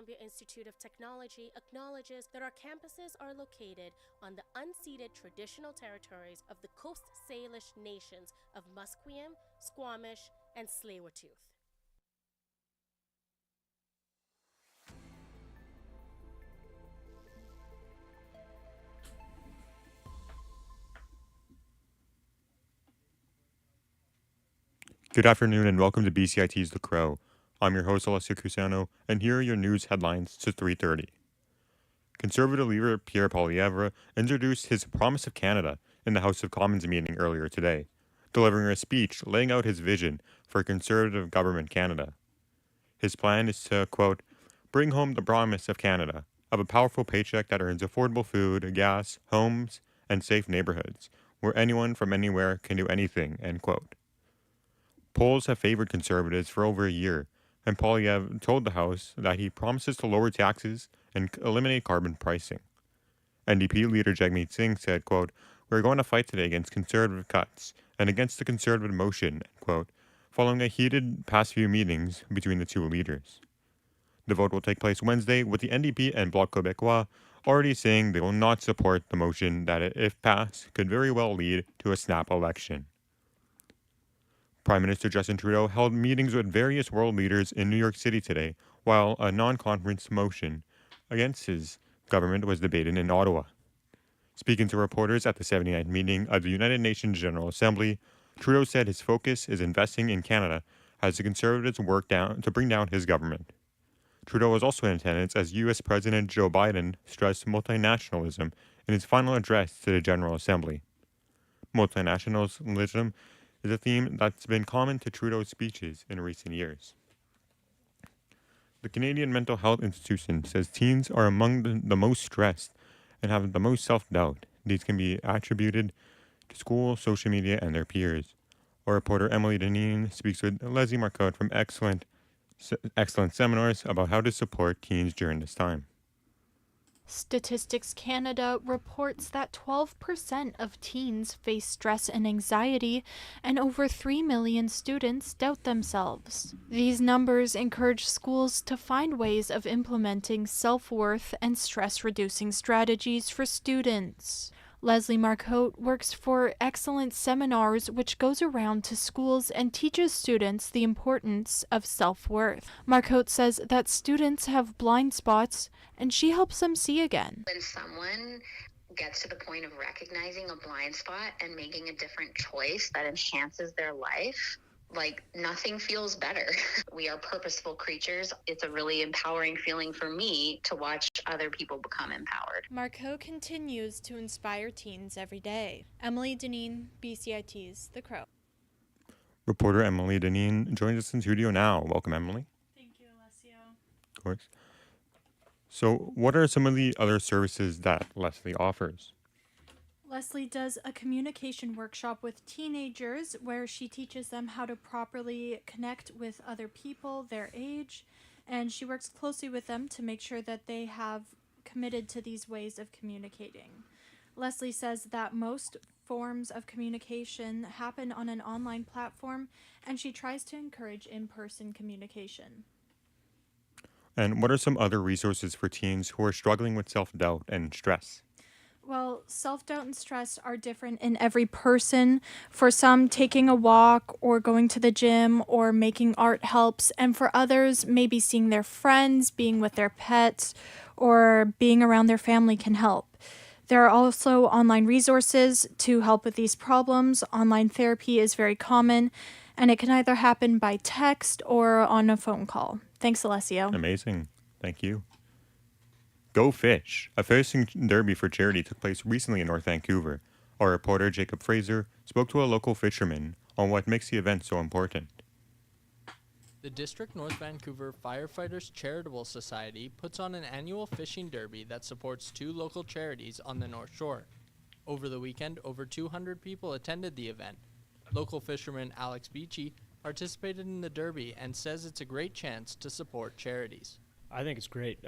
Columbia Institute of Technology acknowledges that our campuses are located on the unceded traditional territories of the Coast Salish nations of Musqueam, Squamish, and Tsleil-Waututh. Good afternoon and welcome to BCIT's The Crow. I'm your host, Alessio Cusano, and here are your news headlines to 3:30. Conservative leader Pierre Poilievre introduced his Promise of Canada in the House of Commons meeting earlier today, delivering a speech laying out his vision for a conservative government Canada. His plan is to, quote, bring home the promise of Canada, of a powerful paycheck that earns affordable food, gas, homes, and safe neighborhoods, where anyone from anywhere can do anything, end quote. Polls have favored Conservatives for over a year, and Poilievre told the House that he promises to lower taxes and eliminate carbon pricing. NDP leader Jagmeet Singh said, quote, we're going to fight today against Conservative cuts and against the Conservative motion, end quote, following a heated past few meetings between the two leaders. The vote will take place Wednesday, with the NDP and Bloc Québécois already saying they will not support the motion that, if passed, could very well lead to a snap election. Prime Minister Justin Trudeau held meetings with various world leaders in New York City today, while a non-conference motion against his government was debated in Ottawa. Speaking to reporters at the 79th meeting of the United Nations General Assembly, Trudeau said his focus is investing in Canada as the Conservatives work to bring down his government. Trudeau was also in attendance as U.S. President Joe Biden stressed multinationalism in his final address to the General Assembly. Multinationalism is a theme that's been common to Trudeau's speeches in recent years. The Canadian Mental Health Institution says teens are among the most stressed and have the most self-doubt. These can be attributed to school, social media, and their peers. Our reporter Emily Deneen speaks with Leslie Marcotte from Excellent Seminars about how to support teens during this time. Statistics Canada reports that 12% of teens face stress and anxiety, and over 3 million students doubt themselves. These numbers encourage schools to find ways of implementing self-worth and stress-reducing strategies for students. Leslie Marcotte works for Excellent Seminars, which goes around to schools and teaches students the importance of self-worth. Marcotte says that students have blind spots, and she helps them see again. When someone gets to the point of recognizing a blind spot and making a different choice that enhances their life, like nothing feels better. We are purposeful creatures. It's a really empowering feeling for me to watch other people become empowered. Marcotte continues to inspire teens every day. Emily Deneen, BCIT's The Crow. Reporter Emily Deneen joins us in studio now. Welcome, Emily. Thank you, Alessio. Of course. So, what are some of the other services that Leslie offers? Leslie does a communication workshop with teenagers where she teaches them how to properly connect with other people their age, and she works closely with them to make sure that they have committed to these ways of communicating. Leslie says that most forms of communication happen on an online platform, and she tries to encourage in-person communication. And what are some other resources for teens who are struggling with self-doubt and stress? Well, self-doubt and stress are different in every person. For some, taking a walk or going to the gym or making art helps. And for others, maybe seeing their friends, being with their pets, or being around their family can help. There are also online resources to help with these problems. Online therapy is very common, and it can either happen by text or on a phone call. Thanks, Alessio. Amazing. Thank you. Go Fish, a fishing derby for charity, took place recently in North Vancouver. Our reporter Jacob Fraser spoke to a local fisherman on what makes the event so important. The District North Vancouver Firefighters Charitable Society puts on an annual fishing derby that supports two local charities on the North Shore. Over the weekend, over 200 people attended the event. Local fisherman Alex Beachy participated in the derby and says it's a great chance to support charities. I think it's great.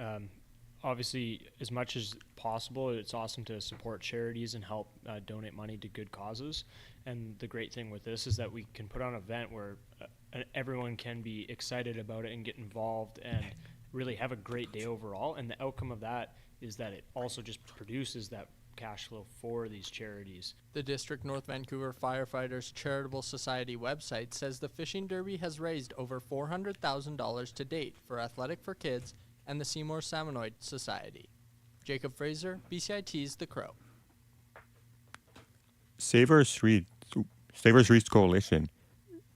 Obviously, as much as possible, it's awesome to support charities and help donate money to good causes. And the great thing with this is that we can put on an event where everyone can be excited about it and get involved and really have a great day overall. And the outcome of that is that it also just produces that cash flow for these charities. The District North Vancouver Firefighters Charitable Society website says the fishing derby has raised over $400,000 to date for Athletic for Kids and the Seymour Salmonoid Society. Jacob Fraser, BCIT's The Crow. Save Our Streets Coalition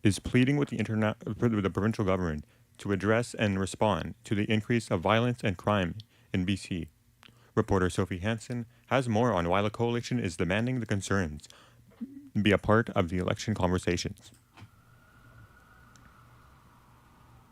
is pleading with the provincial government to address and respond to the increase of violence and crime in BC. Reporter Sophie Hansen has more on why the coalition is demanding the concerns be a part of the election conversations.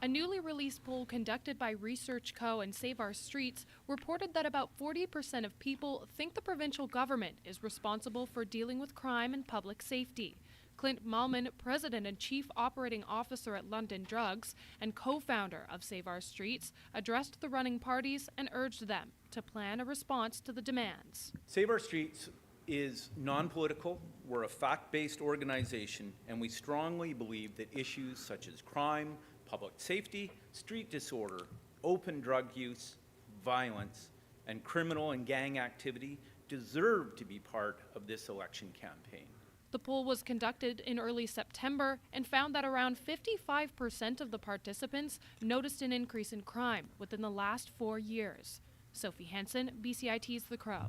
A newly released poll conducted by Research Co. and Save Our Streets reported that about 40% of people think the provincial government is responsible for dealing with crime and public safety. Clint Malman, President and Chief Operating Officer at London Drugs and co-founder of Save Our Streets, addressed the running parties and urged them to plan a response to the demands. Save Our Streets is non-political. We're a fact-based organization, and we strongly believe that issues such as crime, public safety, street disorder, open drug use, violence, and criminal and gang activity deserve to be part of this election campaign. The poll was conducted in early September and found that around 55% of the participants noticed an increase in crime within the last 4 years. Sophie Hansen, BCIT's The Crow.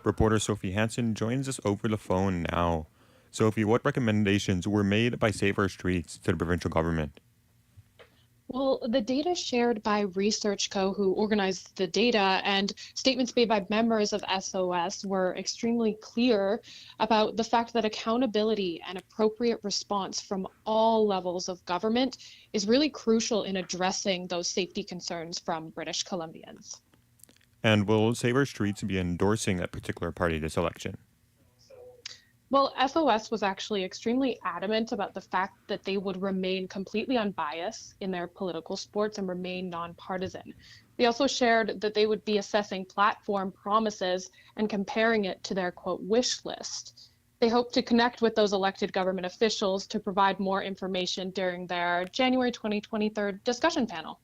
Reporter Sophie Hansen joins us over the phone now. Sophie, what recommendations were made by Save Our Streets to the provincial government? Well, the data shared by Research Co., who organized the data, and statements made by members of SOS were extremely clear about the fact that accountability and appropriate response from all levels of government is really crucial in addressing those safety concerns from British Columbians. And will Save Our Streets be endorsing a particular party this election? Well, SOS was actually extremely adamant about the fact that they would remain completely unbiased in their political sports and remain nonpartisan. They also shared that they would be assessing platform promises and comparing it to their, quote, wish list. They hope to connect with those elected government officials to provide more information during their January 2023 discussion panel.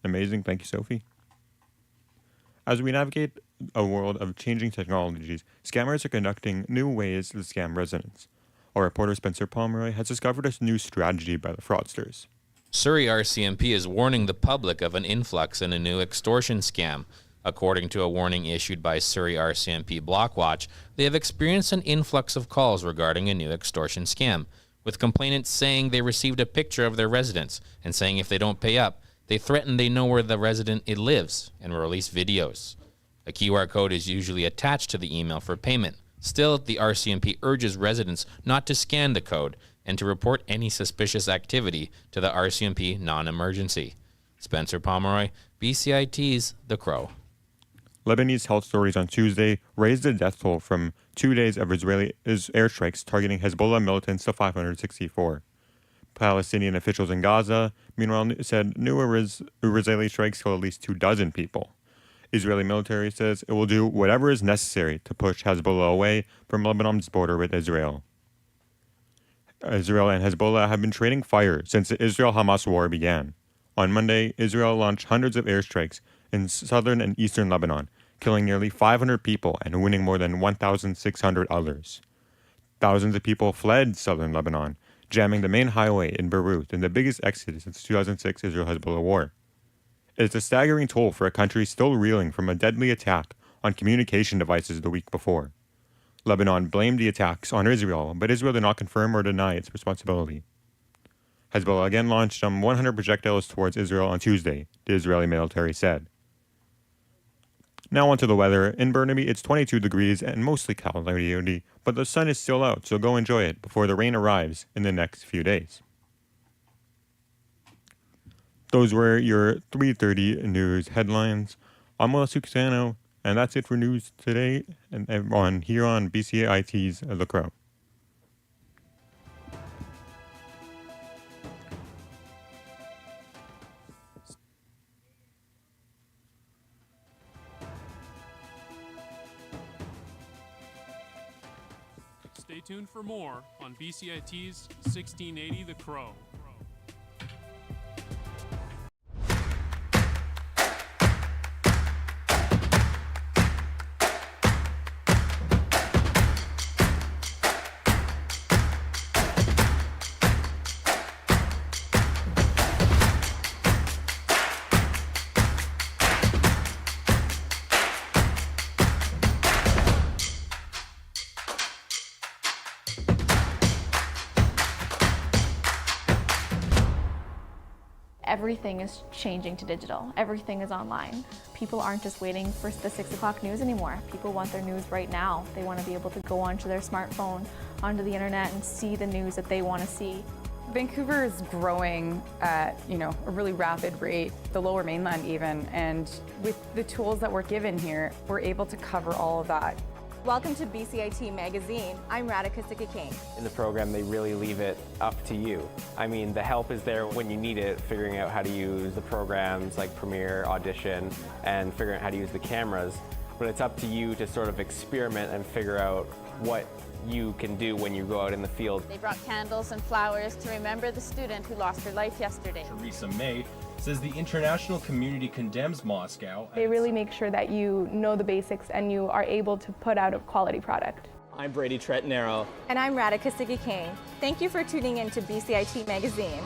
Amazing. Thank you, Sophie. As we navigate a world of changing technologies, scammers are conducting new ways to scam residents. Our reporter Spencer Pomeroy has discovered a new strategy by the fraudsters. Surrey RCMP is warning the public of an influx in a new extortion scam. According to a warning issued by Surrey RCMP Blockwatch, they have experienced an influx of calls regarding a new extortion scam, with complainants saying they received a picture of their residence and saying if they don't pay up, they threaten they know where the resident lives and will release videos. A QR code is usually attached to the email for payment. Still, the RCMP urges residents not to scan the code and to report any suspicious activity to the RCMP non-emergency. Spencer Pomeroy, BCIT's The Crow. Lebanese health stories on Tuesday raised the death toll from 2 days of Israeli airstrikes targeting Hezbollah militants to 564. Palestinian officials in Gaza, meanwhile, said new Israeli strikes killed at least 24 people. Israeli military says it will do whatever is necessary to push Hezbollah away from Lebanon's border with Israel. Israel and Hezbollah have been trading fire since the Israel-Hamas war began. On Monday, Israel launched hundreds of airstrikes in southern and eastern Lebanon, killing nearly 500 people and wounding more than 1,600 others. Thousands of people fled southern Lebanon, jamming the main highway in Beirut in the biggest exodus since the 2006 Israel-Hezbollah war. It's a staggering toll for a country still reeling from a deadly attack on communication devices the week before. Lebanon blamed the attacks on Israel, but Israel did not confirm or deny its responsibility. Hezbollah again launched some 100 projectiles towards Israel on Tuesday, the Israeli military said. Now onto the weather. In Burnaby, it's 22 degrees and mostly cloudy, but the sun is still out, so go enjoy it before the rain arrives in the next few days. Those were your 3:30 news headlines. I'm Will Sucusano, and that's it for news today and here on BCIT's The Crow. Stay tuned for more on BCIT's 1680 The Crow. everything is changing to digital. Everything is online. People aren't just waiting for the 6 o'clock news anymore. People want their news right now. They want to be able to go onto their smartphone, onto the internet, and see the news that they want to see. Vancouver is growing at, a really rapid rate, the Lower Mainland even, and with the tools that we're given here, we're able to cover all of that. Welcome to BCIT Magazine. I'm Radhika Sikki-King. In the program, they really leave it up to you. I mean, the help is there when you need it, figuring out how to use the programs like Premiere, Audition, and figuring out how to use the cameras. But it's up to you to sort of experiment and figure out what you can do when you go out in the field. They brought candles and flowers to remember the student who lost her life yesterday. Theresa May says the international community condemns Moscow. They really make sure that you know the basics and you are able to put out a quality product. I'm Brady Tretnero. And I'm Radhika Sikki-King. Thank you for tuning in to BCIT Magazine.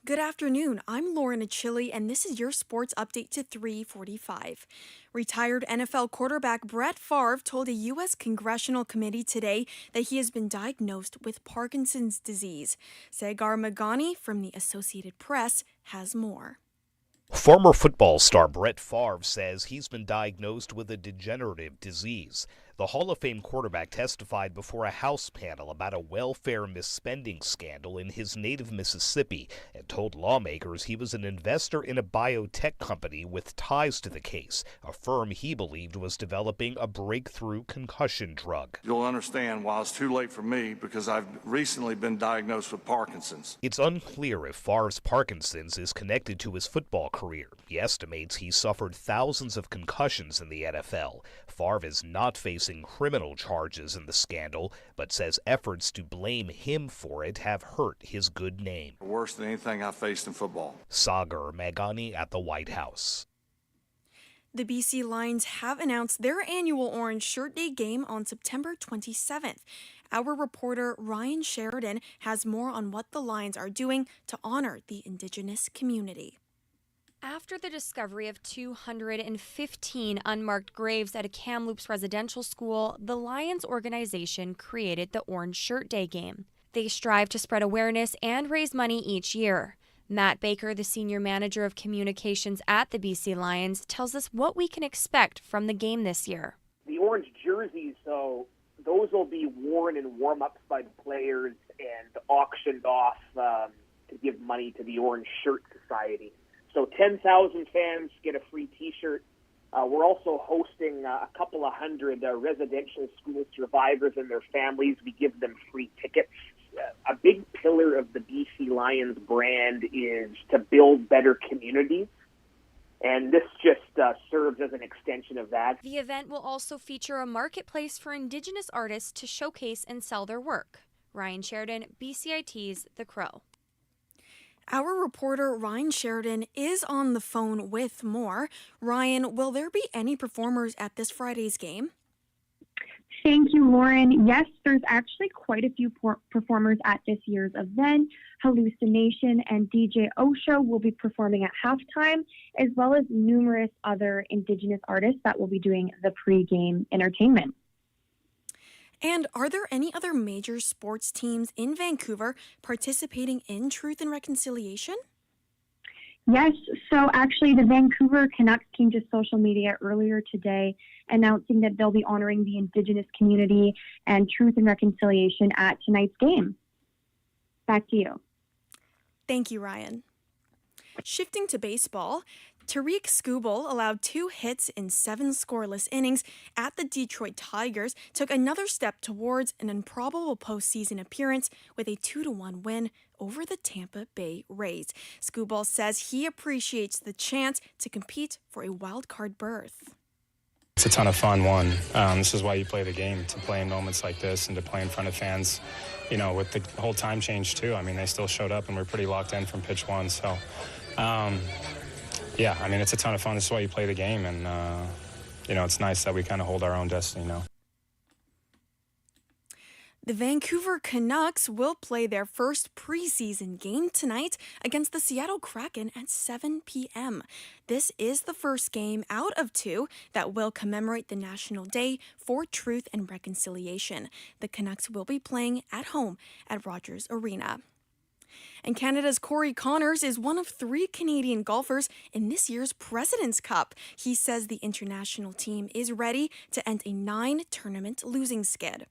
Good afternoon, I'm Lauren Achille, and this is your sports update to 3:45. Retired NFL quarterback Brett Favre told a U.S. congressional committee today that he has been diagnosed with Parkinson's disease. Sagar Magani from the Associated Press has more. Former football star Brett Favre says he's been diagnosed with a degenerative disease. The Hall of Fame quarterback testified before a House panel about a welfare misspending scandal in his native Mississippi and told lawmakers he was an investor in a biotech company with ties to the case, a firm he believed was developing a breakthrough concussion drug. You'll understand why it's too late for me because I've recently been diagnosed with Parkinson's. It's unclear if Favre's Parkinson's is connected to his football career. He estimates he suffered thousands of concussions in the NFL. Favre is not facing criminal charges in the scandal, but says efforts to blame him for it have hurt his good name. Worse than anything I faced in football. Sagar Meghani at the White House. The BC Lions have announced their annual Orange Shirt Day game on September 27th. Our reporter Ryan Sheridan has more on what the Lions are doing to honor the Indigenous community. After the discovery of 215 unmarked graves at a Kamloops residential school, the Lions organization created the Orange Shirt Day game. They strive to spread awareness and raise money each year. Matt Baker, the senior manager of communications at the BC Lions, tells us what we can expect from the game this year. The orange jerseys, so those will be worn in warm-ups by the players and auctioned off to give money to the Orange Shirt Society. So 10,000 fans get a free T-shirt. We're also hosting a couple of hundred residential school survivors and their families. We give them free tickets. A big pillar of the BC Lions brand is to build better communities, and this just serves as an extension of that. The event will also feature a marketplace for Indigenous artists to showcase and sell their work. Ryan Sheridan, BCIT's The Crow. Our reporter Ryan Sheridan is on the phone with more. Ryan, will there be any performers at this Friday's game? Thank you, Lauren. Yes, there's actually quite a few performers at this year's event. Hallucination and DJ Osho will be performing at halftime, as well as numerous other Indigenous artists that will be doing the pre-game entertainment. And are there any other major sports teams in Vancouver participating in Truth and Reconciliation? Yes, so actually the Vancouver Canucks came to social media earlier today announcing that they'll be honoring the Indigenous community and Truth and Reconciliation at tonight's game. Back to you. Thank you, Ryan. Shifting to baseball, Tariq Skubal allowed 2 hits in 7 scoreless innings at the Detroit Tigers, took another step towards an improbable postseason appearance with a 2-1 win over the Tampa Bay Rays. Skubal says he appreciates the chance to compete for a wild card berth. It's a ton of fun, one. This is why you play the game, to play in moments like this and to play in front of fans, you know, with the whole time change too. I mean, they still showed up and we're pretty locked in from pitch 1. So, yeah, I mean, it's a ton of fun. This is why you play the game. And, you know, it's nice that we kind of hold our own destiny now. The Vancouver Canucks will play their first preseason game tonight against the Seattle Kraken at 7 p.m. This is the first game out of 2 that will commemorate the National Day for Truth and Reconciliation. The Canucks will be playing at home at Rogers Arena. And Canada's Corey Connors is one of 3 Canadian golfers in this year's President's Cup. He says the international team is ready to end a 9-tournament losing skid.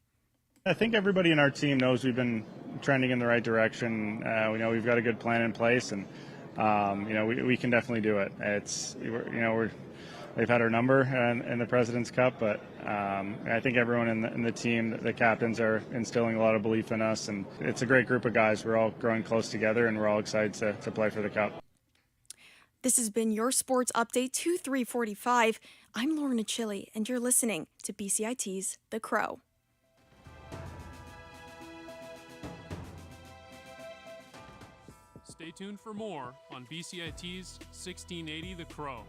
I think everybody in our team knows we've been trending in the right direction. We know we've got a good plan in place, and you know we can definitely do it. They've had our number in the President's Cup, but I think everyone in the team, the captains, are instilling a lot of belief in us, and it's a great group of guys. We're all growing close together, and we're all excited to play for the Cup. This has been your Sports Update 2345. I'm Lorna Chili, and you're listening to BCIT's The Crow. Stay tuned for more on BCIT's 1680 The Crow.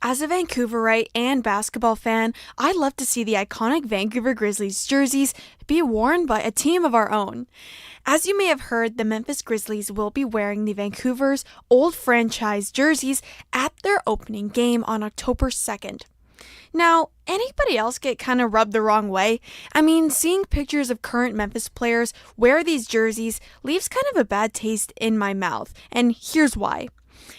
As a Vancouverite and basketball fan, I'd love to see the iconic Vancouver Grizzlies jerseys be worn by a team of our own. As you may have heard, the Memphis Grizzlies will be wearing the Vancouver's old franchise jerseys at their opening game on October 2nd. Now, anybody else get kind of rubbed the wrong way? I mean, seeing pictures of current Memphis players wear these jerseys leaves kind of a bad taste in my mouth, and here's why.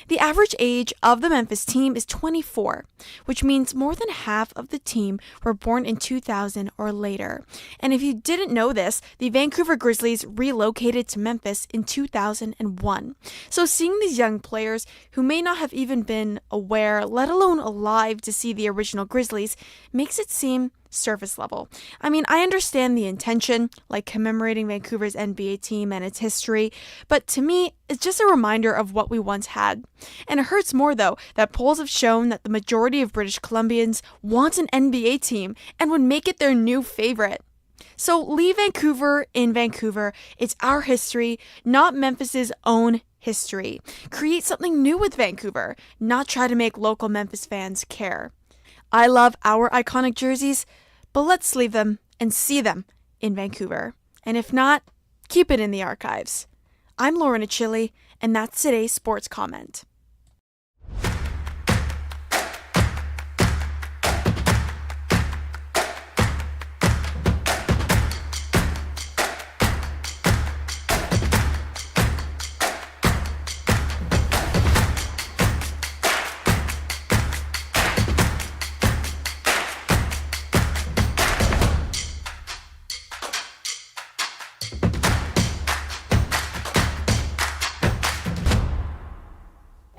The average age of the Memphis team is 24, which means more than half of the team were born in 2000 or later. And if you didn't know this, the Vancouver Grizzlies relocated to Memphis in 2001. So seeing these young players who may not have even been aware, let alone alive to see the original Grizzlies, makes it seem surface level. I mean, I understand the intention, like commemorating Vancouver's NBA team and its history, but to me, it's just a reminder of what we once had. And it hurts more, though, that polls have shown that the majority of British Columbians want an NBA team and would make it their new favorite. So leave Vancouver in Vancouver. It's our history, not Memphis's own history. Create something new with Vancouver, not try to make local Memphis fans care. I love our iconic jerseys, but let's leave them and see them in Vancouver. And if not, keep it in the archives. I'm Lauren Achille, and that's today's sports comment.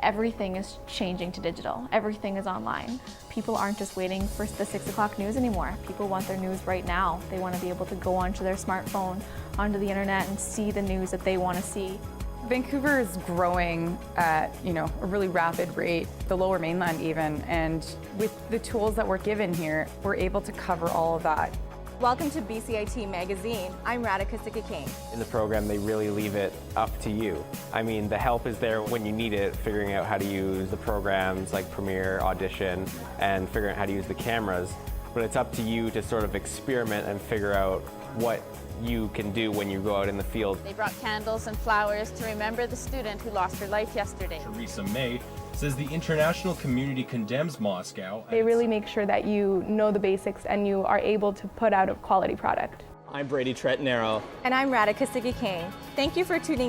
Everything is changing to digital. Everything is online. People aren't just waiting for the 6 o'clock news anymore. People want their news right now. They want to be able to go onto their smartphone, onto the internet, and see the news that they want to see. Vancouver is growing at, a really rapid rate, the lower mainland even, and with the tools that we're given here, we're able to cover all of that. Welcome to BCIT Magazine. I'm Radhika Sikakane. In the program, they really leave it up to you. I mean, the help is there when you need it, figuring out how to use the programs like Premiere, Audition, and figuring out how to use the cameras. But it's up to you to sort of experiment and figure out what you can do when you go out in the field. They brought candles and flowers to remember the student who lost her life yesterday. Theresa May says the international community condemns Moscow. They really make sure that you know the basics and you are able to put out a quality product. I'm Brady Tretnero. And I'm Radhika Sikakane. Thank you for tuning